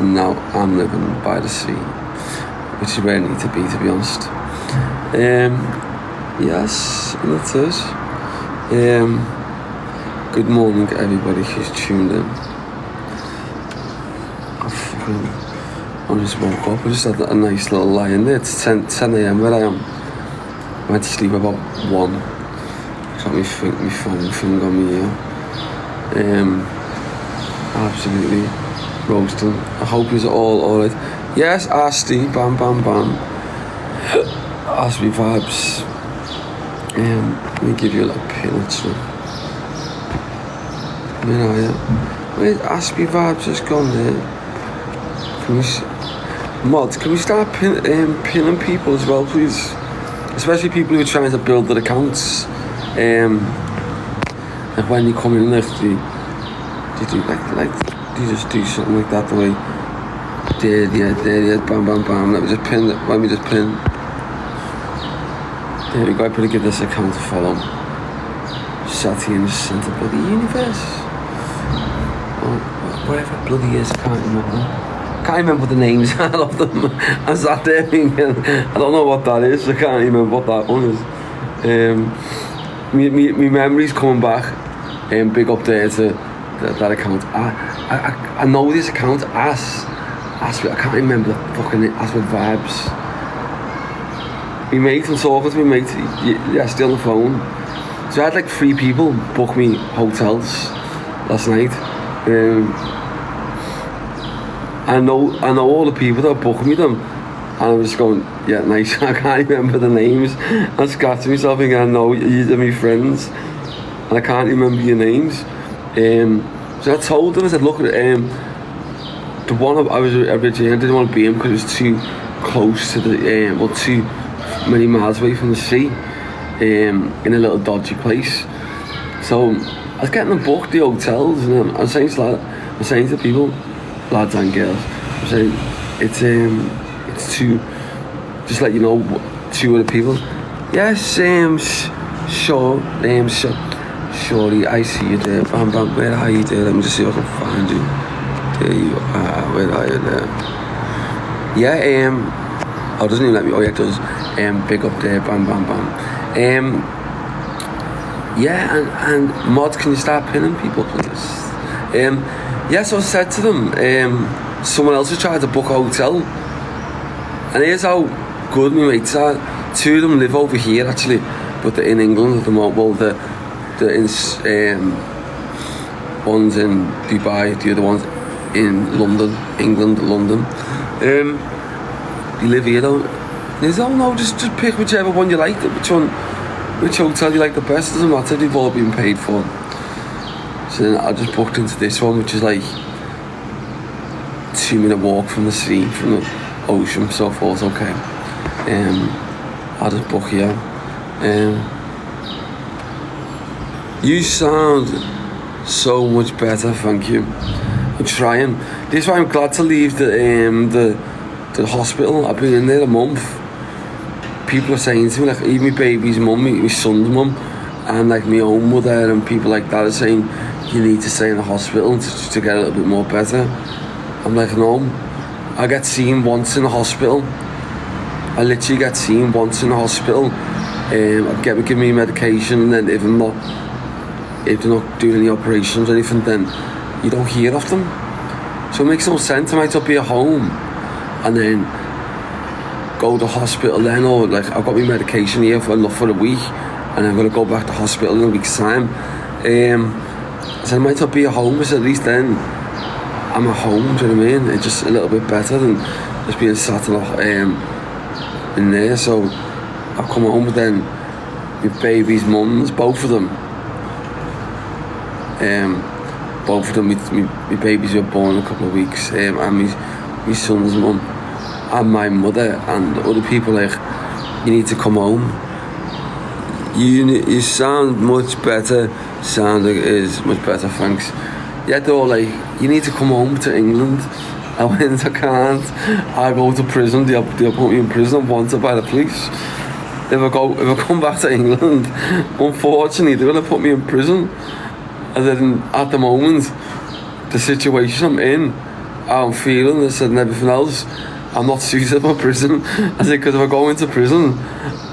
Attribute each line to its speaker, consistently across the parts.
Speaker 1: and now I'm living by the sea, which is where I need to be honest. Yes, and it is. Good morning everybody who's tuned in. I just woke up, I just had a nice little lie in there. It's 10 a.m. where I am. I went to sleep about 1. Got my phone thing on me here. Absolutely roasting. I hope you're all alright. Yes, Asti, bam. Asti vibes. Let me give you a little pin or two. Where are you? Where's Asti vibes just gone there? Can we start pinning people as well, please? Especially people who are trying to build their accounts. Like when you come in, like they do they just do something like that the way. There, bam. Let me just pin. There we go. I better give this account a follow. Sat here in the centre of the universe. Oh, whatever it bloody is, I can't remember the names of them. I sat there thinking, I don't know what that is. I can't remember what that one is. My memory's coming back. Big up there to that account. I know this account. I can't remember the fucking As with Vibes. My mate, I'm talking to my mate. Yeah, still on the phone. So I had like 3 people book me hotels last night. I know all the people that booked me them, and I was just going, yeah, nice. I can't remember the names. I'm scratching myself thinking, I know you're my friends, and I can't remember your names. So I told them, I said, look, the one I was originally, I didn't want to be in because it was too close to the, too many miles away from the sea, in a little dodgy place. So I was getting them booked, the hotels, and I was saying to people, lads and girls, I'm saying it's too, just let you know, 2 other people. Yes, sure, surely I see you there. Bam, where are you there? Let me just see if I can find you. There you are. Where are you there? Yeah. Oh, doesn't even let me. Oh yeah, it does. Big up there. Bam. Yeah, and mods, can you start pinning people, please? Yeah, so I said to them, someone else has tried to book a hotel, and here's how good my mates are. 2 of them live over here actually, but they're in England at the moment. Well, they're in, one's in Dubai, the other one's in London, England, London. They live here though. They said, oh no, just pick whichever one you like, which hotel you like the best, doesn't matter, they've all been paid for. So then I just booked into this one, which is like 2-minute walk from the sea, from the ocean, so I thought, okay. I'll just book here. You sound so much better, thank you. I'm trying. This is why I'm glad to leave the hospital. I've been in there a month. People are saying to me, like even my baby's mum, my son's mum, and like my own mother and people like that are saying, you need to stay in the hospital to get a little bit more better. I'm like, no, I get seen once in the hospital. I literally get seen once in the hospital. I give me medication, and then if they're not doing any operations or anything, then you don't hear of them. So it makes no sense. I might not be at home and then go to hospital then, or like I've got my medication here for a week, and I'm gonna go back to hospital in a week's time. So I might not be at home, but at least then I'm at home, do you know what I mean? It's just a little bit better than just being sat in there. So I've come home, but then my baby's mums, both of them, my babies were born a couple of weeks, and my son's mum and my mother and other people like, you need to come home. You sound much better. Sound like it is much better, thanks. Yeah, they're all like, you need to come home to England. I went, I can't. I go to prison. They'll put me in prison. I'm wanted by the police. If I come back to England, unfortunately, they're gonna put me in prison. And then at the moment, the situation I'm in, how I'm feeling. I said, and everything else, I'm not suitable for prison. I said, because if I go into prison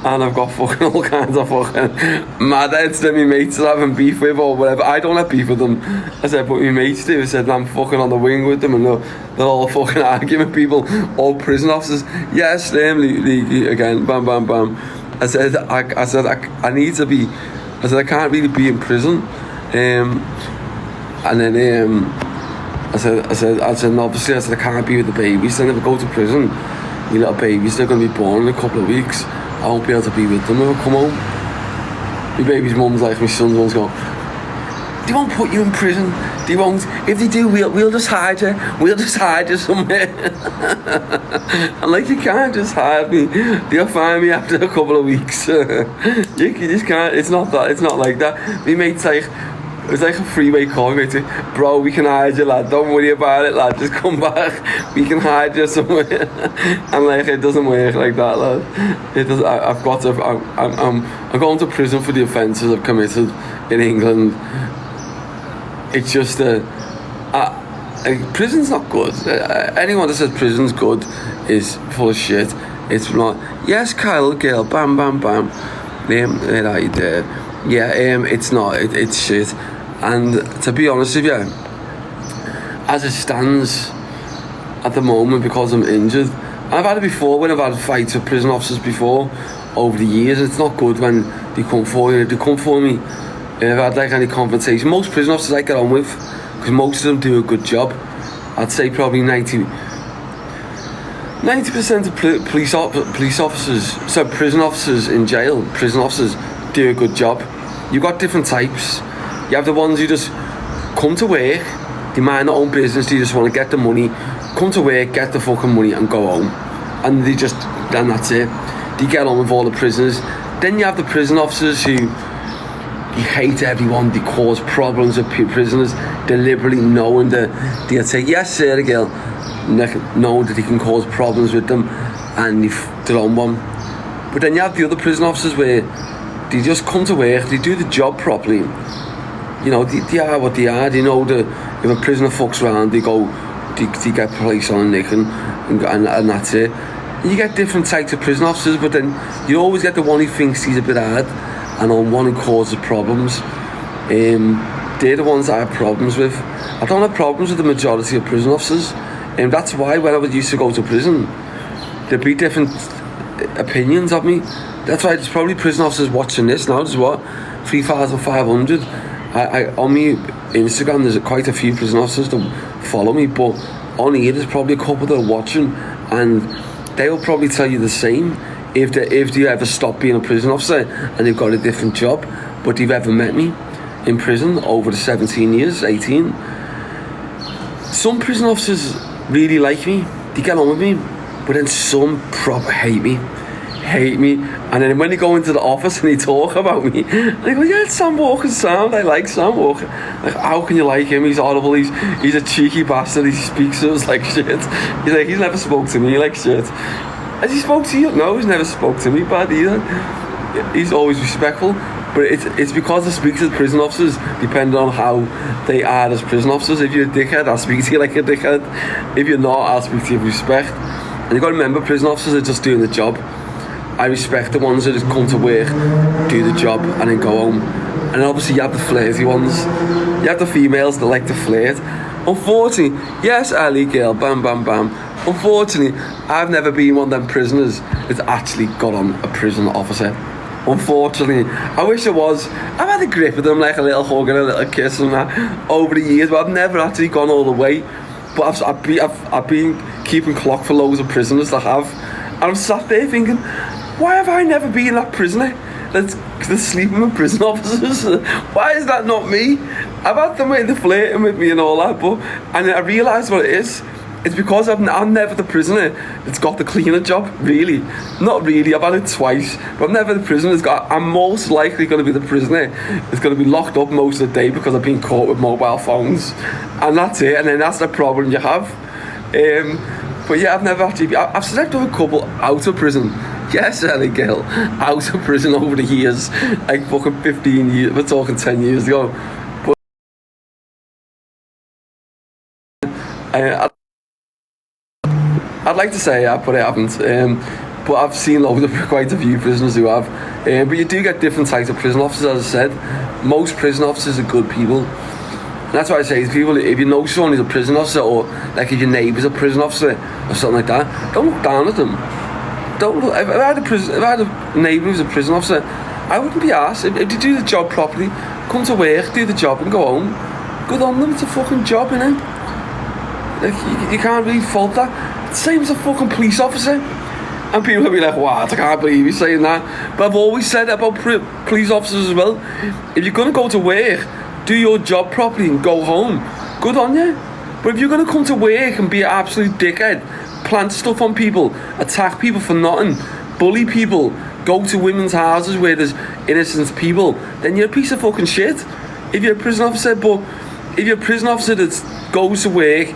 Speaker 1: and I've got fucking all kinds of fucking mad heads that my mates are having beef with or whatever, I don't have beef with them. I said, but my mates do. I said, I'm fucking on the wing with them and they're all fucking arguing with people, all prison officers. Yes, them, again, bam, bam, bam. I said, I need to be, I said, I can't really be in prison. And then I said, obviously, I said, I can't be with the babies. Then if I go to prison, your little babies, they're going to be born in a couple of weeks. I won't be able to be with them when I come home. My baby's mum's like, my son's one's going, they won't put you in prison. They won't. If they do, we'll just hide you. We'll just hide you somewhere. I'm like, you can't just hide me. They'll find me after a couple of weeks. You just can't. It's not that. It's not like that. My mate's like, it was like a freeway call, mate. Bro, we can hide you, lad. Don't worry about it, lad. Just come back. We can hide you somewhere. I'm like, it doesn't work like that, lad. It does. I've got to. I'm going to prison for the offences I've committed in England. It's just prison's not good. Anyone that says prison's good is full of shit. It's not. Yes, Kyle, girl, bam, bam, bam. Right there. Yeah, it's not. It's shit. And to be honest with you, as it stands at the moment, because I'm injured, I've had it before when I've had fights with prison officers before over the years. It's not good when they come for you. They come for me. If I've had like any confrontation, most prison officers I get on with, because most of them do a good job. I'd say probably 90% of police officers, so prison officers in jail, prison officers do a good job. You've got different types. You have the ones who just come to work, they mind their own business, they just want to get the money, come to work, get the fucking money and go home. And then that's it. They get on with all the prisoners. Then you have the prison officers who, you hate everyone, they cause problems with prisoners, deliberately knowing that they'll say, yes sir, girl, knowing that they can cause problems with them, and they're on one. But then you have the other prison officers where they just come to work, they do the job properly. You know, they are what they are. They know that if a prisoner fucks around, they get placed on a nick and that's it. And you get different types of prison officers, but then you always get the one who thinks he's a bit hard, and on one who causes problems. They're the ones I have problems with. I don't have problems with the majority of prison officers, and that's why when I used to go to prison, there'd be different opinions of me. That's why there's probably prison officers watching this now. There's what, 3,500. On me Instagram, there's quite a few prison officers that follow me, but on here there's probably a couple that are watching, and they'll probably tell you the same. If they ever stop being a prison officer and they've got a different job, but they've ever met me in prison over the 17 years, 18. Some prison officers really like me, they get on with me, but then some proper hate me. And then when they go into the office and they talk about me, they go, yeah, it's Sam Walker's sound, I like Sam Walker. Like, how can you like him? He's horrible, he's a cheeky bastard, he speaks to us like shit. He's like, he's never spoke to me like shit. Has he spoke to you? No, he's never spoke to me bad either. He's always respectful, but it's because I speak to the prison officers depending on how they are as prison officers. If you're a dickhead, I'll speak to you like a dickhead. If you're not, I'll speak to you with respect. And you've got to remember, prison officers are just doing the job. I respect the ones that just come to work, do the job, and then go home. And obviously you have the flirty ones. You have the females that like to flirt. Unfortunately, yes, Ali girl, bam, bam, bam. Unfortunately, I've never been one of them prisoners that's actually got on a prison officer. Unfortunately, I wish I was. I've had a grip with them, like a little hug and a little kiss and that over the years, but I've never actually gone all the way. But I've been keeping clock for loads of prisoners that have, and I'm sat there thinking, why have I never been that prisoner that's sleeping with prison officers? Why is that not me? I've had them in the flirting with me and all that, and I realised what it is. It's because I'm never the prisoner that's got the cleaner job, really. Not really, I've had it twice, but I'm never the prisoner I'm most likely going to be the prisoner that's going to be locked up most of the day because I've been caught with mobile phones. And that's it, and then that's the problem you have. But yeah, I've never actually I've slept with a couple out of prison. Yes, Ellie girl, out of prison over the years, like fucking 15 years, we're talking 10 years ago. But I'd like to say I but I haven't. But I've seen quite a few prisoners who have. But you do get different types of prison officers, as I said. Most prison officers are good people. And that's why I say to people, if you know someone who's a prison officer, or like if your neighbour's a prison officer or something like that, don't look down at them. Don't look. If I had a neighbour who's a prison officer, I wouldn't be arsed. If they do the job properly, come to work, do the job and go home. Good on them, it's a fucking job, innit? Like, you can't really fault that. It's the same as a fucking police officer. And people will be like, what? I can't believe you're saying that. But I've always said about police officers as well. If you're going to go to work, do your job properly and go home. Good on you. But if you're going to come to work and be an absolute dickhead, plant stuff on people, attack people for nothing, bully people, go to women's houses where there's innocent people, then you're a piece of fucking shit. If you're a prison officer, but if you're a prison officer that goes to work,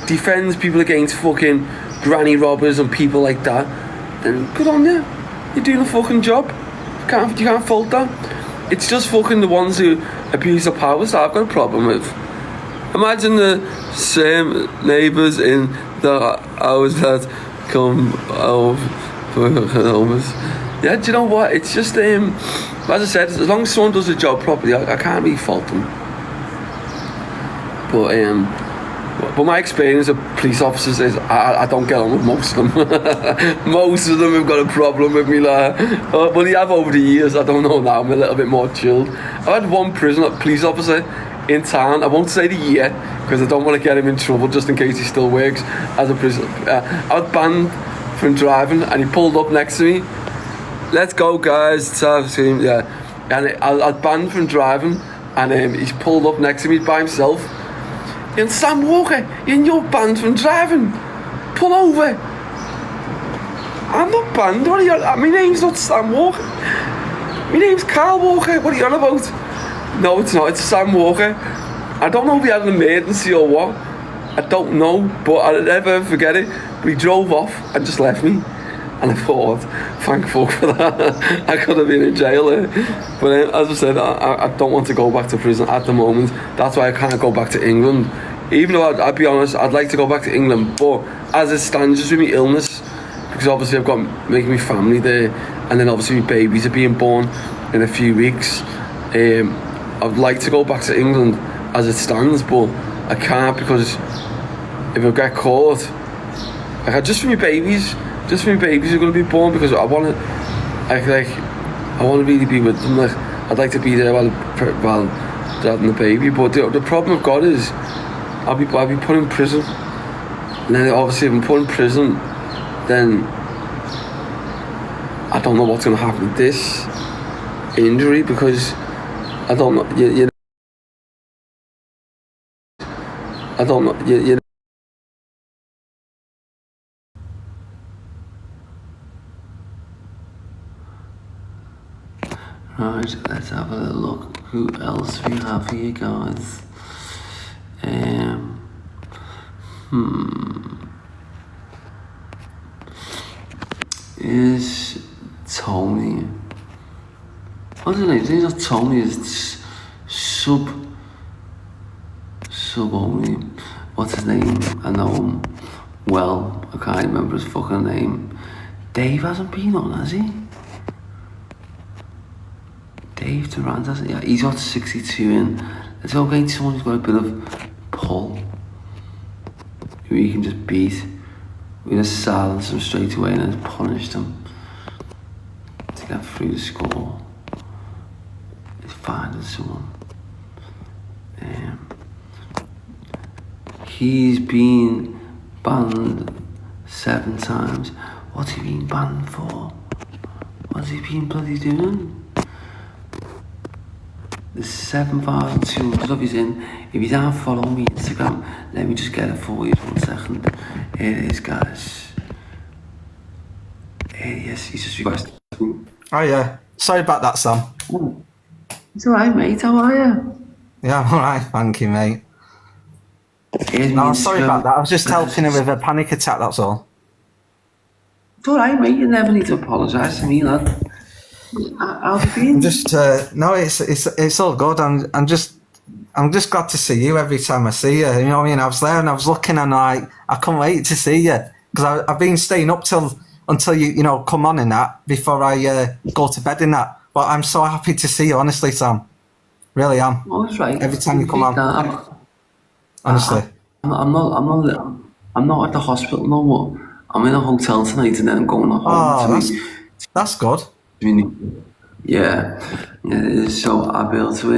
Speaker 1: defends people against fucking granny robbers and people like that, then good on you. You're doing a fucking job. You can't fault that. It's just fucking the ones who abuse their powers that I've got a problem with. Imagine the same neighbours in the house that come out for homeless. Yeah, do you know what? It's just as I said, as long as someone does the job properly, I can't really fault them. But my experience of police officers is I don't get on with most of them. Most of them have got a problem with me, like. But they have over the years. I don't know now. I'm a little bit more chilled. I had one police officer in town. I won't say the year because I don't want to get him in trouble, just in case he still works as a prison. I was banned from driving, and he pulled up next to me. Let's go, guys. Yeah. And I was banned from driving, and he's pulled up next to me by himself. You're Sam Walker, you're banned from driving. Pull over. I'm not banned. What are you on? My name's not Sam Walker. My name's Carl Walker. What are you on about? No, it's not. It's Sam Walker. I don't know if he had an emergency or what. I don't know, but I'll never forget it. But he drove off and just left me. And I thought, thank fuck for that. I could have been in jail there. But as I said, I don't want to go back to prison at the moment. That's why I can't go back to England. Even though I'd be honest, I'd like to go back to England. But as it stands, just with my illness, because obviously I've got making my family there, and then obviously my babies are being born in a few weeks. I'd like to go back to England as it stands, but I can't, because if I get caught, just for my babies who are going to be born, because I want to really be with them. Like, I'd like to be there while they're having the baby. But the problem I've got is I'll be put in prison, and then obviously if I'm put in prison, then I don't know what's going to happen with this injury, because I don't know. I don't know. Right, let's have a little look. Who else we have here, guys? Is Tony? I don't know. It's not Tony. It's sub only. What's his name? I know him well. I can't remember his fucking name. Dave hasn't been on, has he? Dave Durant, hasn't he? Yeah, he's got 62 in. Let's go against someone who's got a bit of pull, who you can just beat. We're going to silence him straight away and then punish them to get through the score. Let's find someone. He's been banned 7 times. What's he been banned for? What's he been bloody doing? There's 7,200 of his in. If you don't follow me on Instagram, let me just get it for you 1 second. Here it is, guys. Here he is. He's just requested.
Speaker 2: Oh yeah. Sorry about that, Sam.
Speaker 1: Oh. It's alright, mate. How are you?
Speaker 2: Yeah, I'm alright, thank you, mate. No, I'm sorry about that. I was just helping her with a panic attack, that's all.
Speaker 1: It's alright, mate. You never need to apologise to me, lad. How's it been?
Speaker 2: I'm just no, it's all good. I'm just I'm just glad to see you every time I see you. You know what I mean? I was there and I was looking and like, I can't wait to see you. Because I've been staying up until you know, come on in that before I go to bed in that. But I'm so happy to see you, honestly, Sam. Really am.
Speaker 1: Oh, that's right.
Speaker 2: Every time you come on. Honestly.
Speaker 1: I'm not at the hospital no more. I'm in a hotel tonight and then I'm going home.
Speaker 2: Oh, that's good.
Speaker 1: Yeah, it is. So I'll be able to.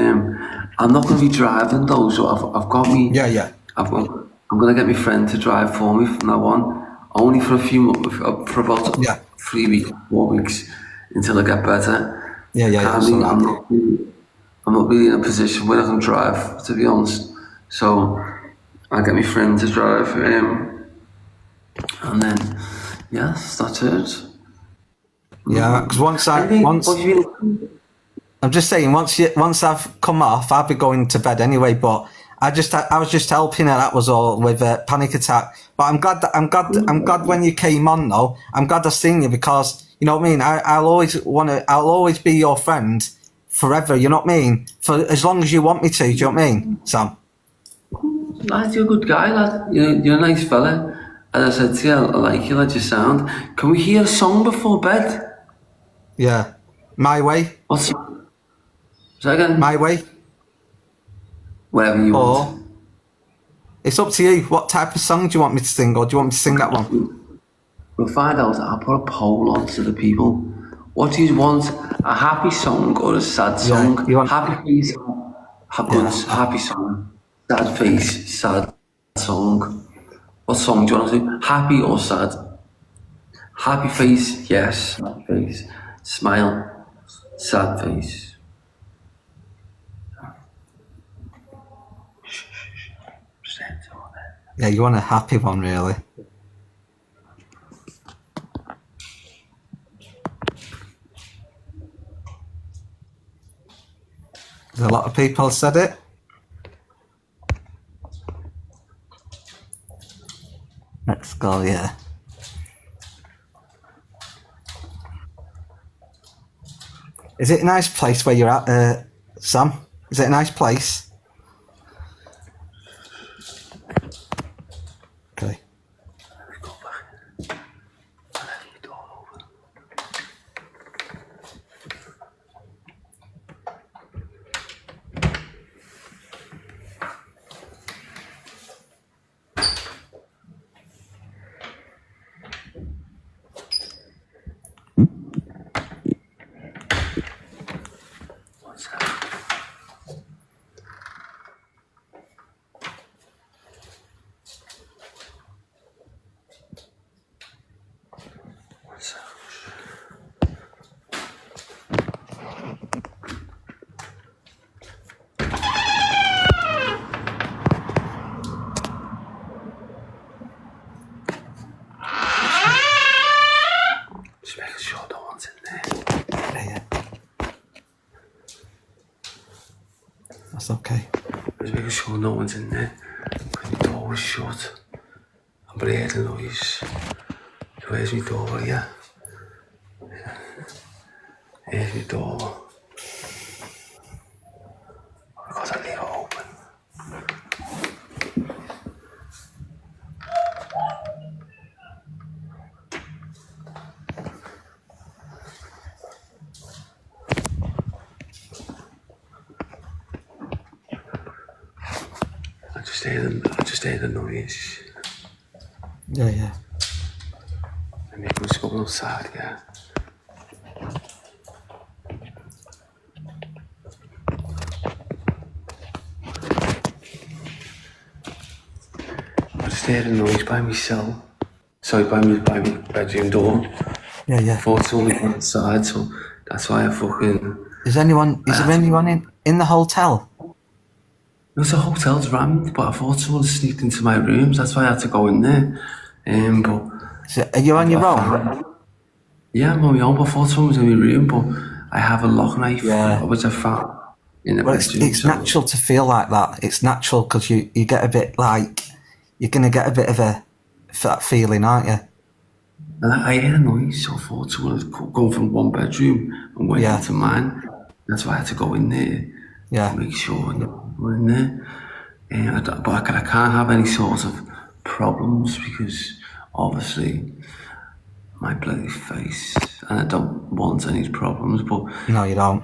Speaker 1: I'm not going to be driving though, so I've got me.
Speaker 2: Yeah.
Speaker 1: I'm going to get my friend to drive for me from now on, only for for about 3 weeks, 4 weeks, until I get better.
Speaker 2: Yeah.
Speaker 1: I'm not really in a position where I can drive, to be honest. So I'll get my friend to drive, and then yes, that's it.
Speaker 2: Yeah, because I'm just saying, once I've come off, I'll be going to bed anyway. But I was just helping her. That was all with a panic attack. But I'm glad when you came on though. I'm glad I've seen you because you know what I mean. I'll always be your friend forever. You know what I mean? For as long as you want me to. Do you know what I mean, Sam?
Speaker 1: Lad, you're a good guy, lad. You're a nice fella. As I said to you, I like you, lad. You sound. Can we hear a song before bed?
Speaker 2: Yeah, My Way.
Speaker 1: What's that again?
Speaker 2: My Way.
Speaker 1: Whatever you want.
Speaker 2: It's up to you. What type of song do you want me to sing, or do you want me to sing that one?
Speaker 1: We'll find out. I'll put a poll on to the people. What do you want? A happy song or a sad song?
Speaker 2: You want
Speaker 1: happy face, happy song. Sad face, sad song. What song do you want to do? Happy or sad? Happy face, yes. Happy face. Smile. Sad face.
Speaker 2: Yeah, you want a happy one, really. There's a lot of people said it. Let's go, yeah. Is it a nice place where you're at, Sam? Is it a nice place? Okay.
Speaker 1: Just making sure no one's in there.
Speaker 2: Yeah. That's okay.
Speaker 1: Just making sure no one's in there. The door was shut. I'm hearing the noise. Where's my door? Yeah. Here's my door. Because I leave it open. I just hear the noise.
Speaker 2: Yeah.
Speaker 1: And maybe we'll just go outside, yeah. I just heard a noise by myself. Sorry, by my bedroom door.
Speaker 2: Yeah.
Speaker 1: I thought it's only one side, so that's why I fucking...
Speaker 2: Is there anyone in the hotel?
Speaker 1: There's a hotel's rammed, but I thought someone sneaked into my rooms. That's why I had to go in there.
Speaker 2: Are you on your own?
Speaker 1: Yeah, I'm on my own, but I thought someone was in my room, but I have a lock knife, which I found in the bedroom.
Speaker 2: It's natural to feel like that. It's natural because you get a bit like, you're going to get a bit of that feeling, aren't you?
Speaker 1: And I heard a noise, so I thought someone was going from one bedroom and went into mine. That's why I had to go in there to make sure. We're in there. But I can't have any sort of problems because obviously my bloody face, and I don't want any problems, but
Speaker 2: No, you don't.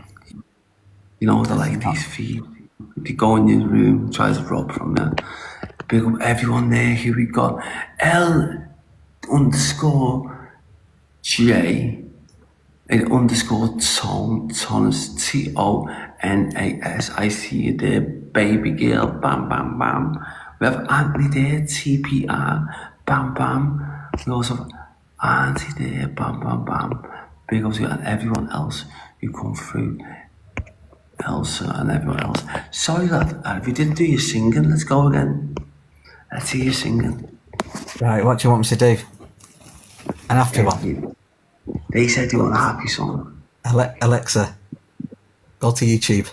Speaker 1: you know they're like these feet. They go in your room, try to rob from you. Big up everyone there. Here we got L_J Tonas Tonas. I see you there, baby girl. Bam bam bam. We have Anthony there, TPR. Bam bam. We also have Auntie there, bam bam bam. Big up to you and everyone else who come through. Elsa and everyone else. Sorry lad, if you didn't do your singing, let's go again. Let's hear you singing.
Speaker 2: Right, what do you want me to do? An happy one.
Speaker 1: They said you want a happy song.
Speaker 2: Alexa, go to YouTube.